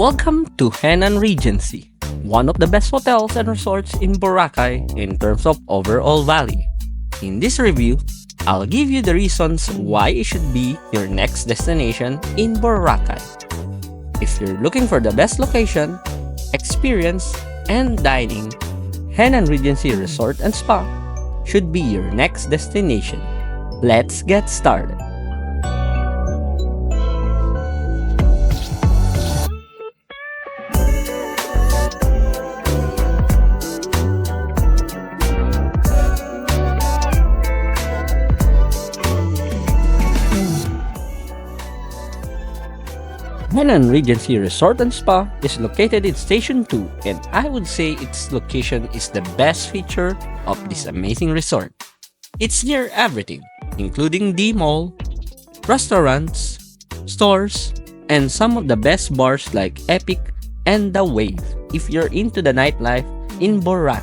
Welcome to HENANN Regency, one of the best hotels and resorts in Boracay in terms of overall value. In this review, I'll give you the reasons why it should be your next destination in Boracay. If you're looking for the best location, experience, and dining, HENANN Regency Resort and Spa should be your next destination. Let's get started. HENANN Regency Resort and Spa is located in Station 2, and I would say its location is the best feature of this amazing resort. It's near everything, including the mall, restaurants, stores, and some of the best bars like Epic and The Wave if you're into the nightlife in Boracay.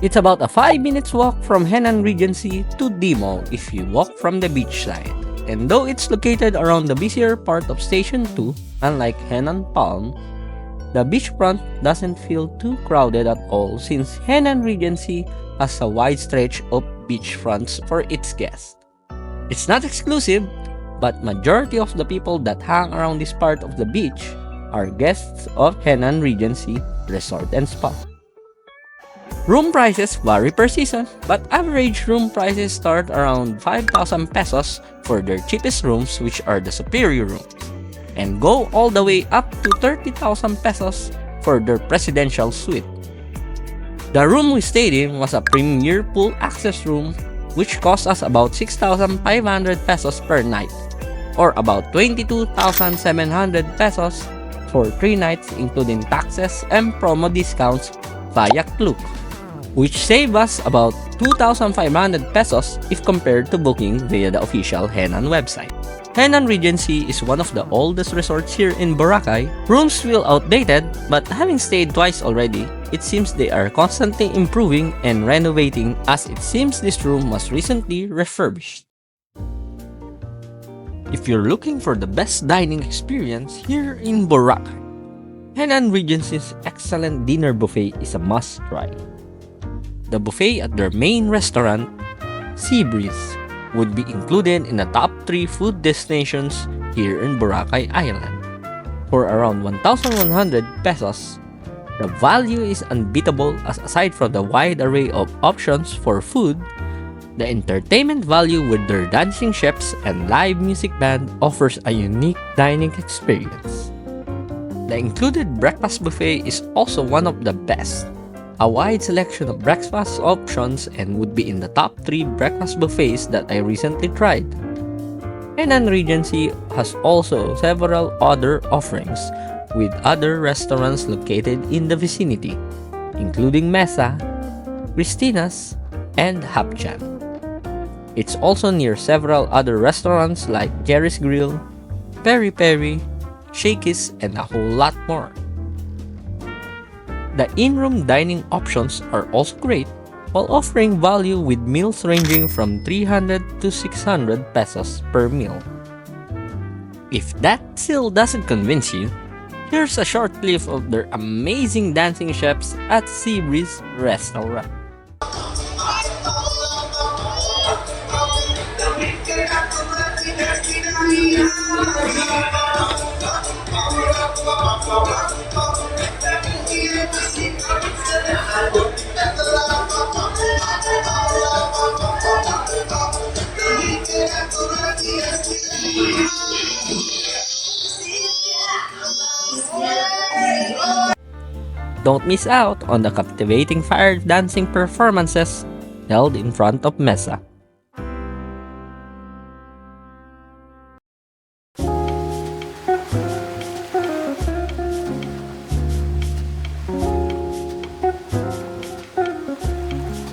It's about a 5 minutes walk from HENANN Regency to the mall if you walk from the beach side. And though it's located around the busier part of Station 2, unlike HENANN Palm, the beachfront doesn't feel too crowded at all since HENANN Regency has a wide stretch of beachfronts for its guests. It's not exclusive, but majority of the people that hang around this part of the beach are guests of HENANN Regency Resort and Spa. Room prices vary per season, but average room prices start around 5,000 pesos for their cheapest rooms, which are the superior rooms, and go all the way up to 30,000 pesos for their presidential suite. The room we stayed in was a premier pool access room, which cost us about 6,500 pesos per night, or about 22,700 pesos for 3 nights including taxes and promo discounts via Klook, which save us about 2,500 pesos if compared to booking via the official HENANN website. HENANN Regency is one of the oldest resorts here in Boracay. Rooms feel outdated, but having stayed twice already, it seems they are constantly improving and renovating, as it seems this room was recently refurbished. If you're looking for the best dining experience here in Boracay, HENANN Regency's excellent dinner buffet is a must-try. The buffet at their main restaurant, Seabreeze, would be included in the top 3 food destinations here in Boracay Island. For around 1,100 pesos, the value is unbeatable, as aside from the wide array of options for food, the entertainment value with their dancing chefs and live music band offers a unique dining experience. The included breakfast buffet is also one of the best. A wide selection of breakfast options and would be in the top 3 breakfast buffets that I recently tried. HENANN Regency has also several other offerings with other restaurants located in the vicinity, including Mesa, Christina's, and Hapchan. It's also near several other restaurants like Jerry's Grill, Peri Peri, Shakey's, and a whole lot more. The in-room dining options are also great, while offering value with meals ranging from 300 to 600 pesos per meal. If that still doesn't convince you, here's a short clip of their amazing dancing chefs at Seabreeze Restaurant. Don't miss out on the captivating fire dancing performances held in front of Mesa.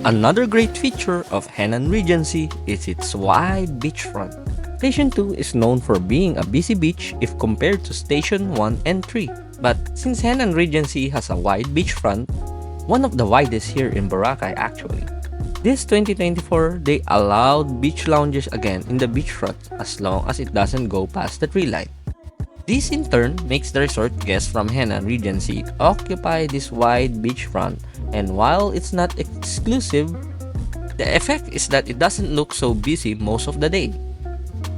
Another great feature of HENANN Regency is its wide beachfront. Station 2 is known for being a busy beach if compared to Station 1 and 3. But since HENANN Regency has a wide beachfront, one of the widest here in Boracay actually, this 2024 they allowed beach lounges again in the beachfront as long as it doesn't go past the tree line. This in turn makes the resort guests from HENANN Regency occupy this wide beachfront, and while it's not exclusive, the effect is that it doesn't look so busy most of the day.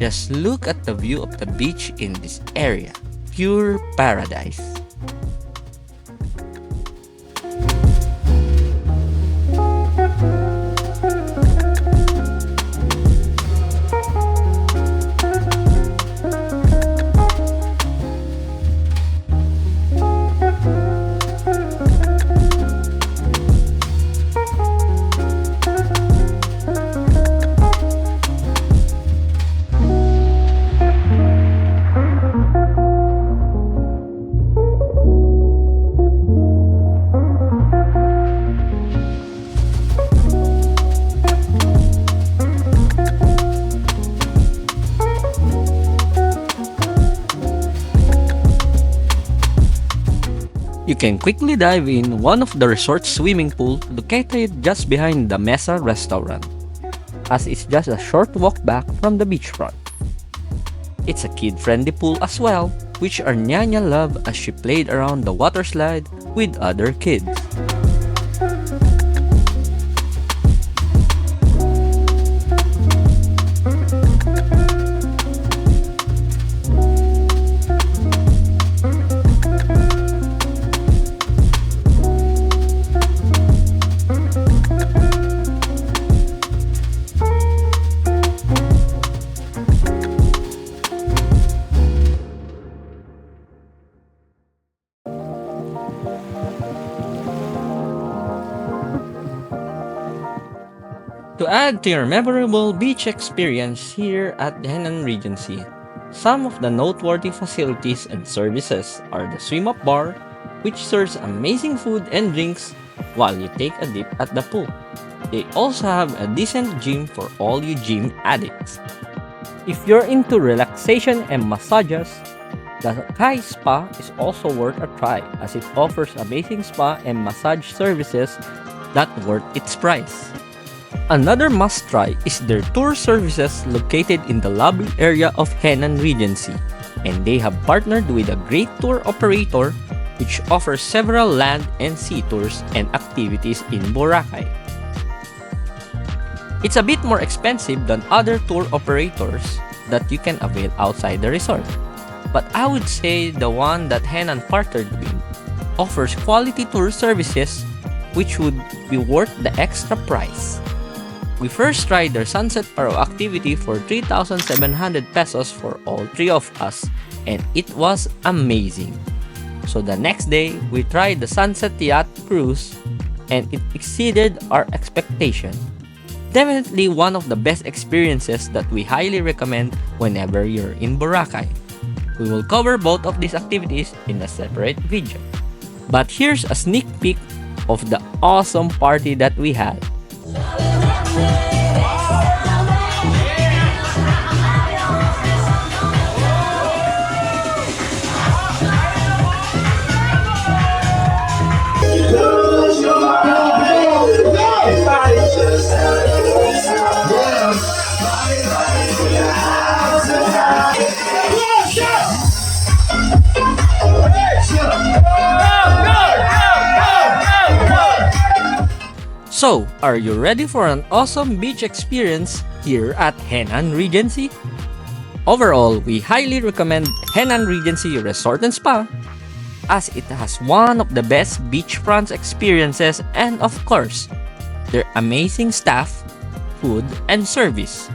Just look at the view of the beach in this area. Pure paradise. You can quickly dive in one of the resort's swimming pool located just behind the Mesa restaurant, as it's just a short walk back from the beachfront. It's a kid-friendly pool as well, which our Nyanya loved as she played around the water slide with other kids. To add to your memorable beach experience here at the HENANN Regency, some of the noteworthy facilities and services are the swim-up bar, which serves amazing food and drinks while you take a dip at the pool. They also have a decent gym for all you gym addicts. If you're into relaxation and massages, the Kai Spa is also worth a try as it offers amazing spa and massage services that worth its price. Another must-try is their tour services located in the lobby area of HENANN Regency, and they have partnered with a great tour operator which offers several land and sea tours and activities in Boracay. It's a bit more expensive than other tour operators that you can avail outside the resort, but I would say the one that HENANN partnered with offers quality tour services which would be worth the extra price. We first tried their Sunset Paro activity for 3,700 pesos for all three of us, and it was amazing. So the next day, we tried the Sunset Yacht Cruise, and it exceeded our expectation. Definitely one of the best experiences that we highly recommend whenever you're in Boracay. We will cover both of these activities in a separate video. But here's a sneak peek of the awesome party that we had. So, are you ready for an awesome beach experience here at HENANN Regency? Overall, we highly recommend HENANN Regency Resort and Spa as it has one of the best beachfront experiences and of course, their amazing staff, food, and service.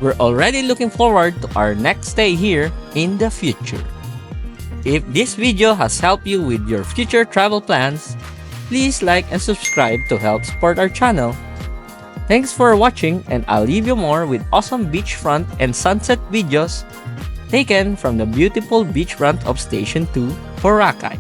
We're already looking forward to our next stay here in the future. If this video has helped you with your future travel plans, please like and subscribe to help support our channel. Thanks for watching, and I'll leave you more with awesome beachfront and sunset videos taken from the beautiful beachfront of Station 2, Boracay.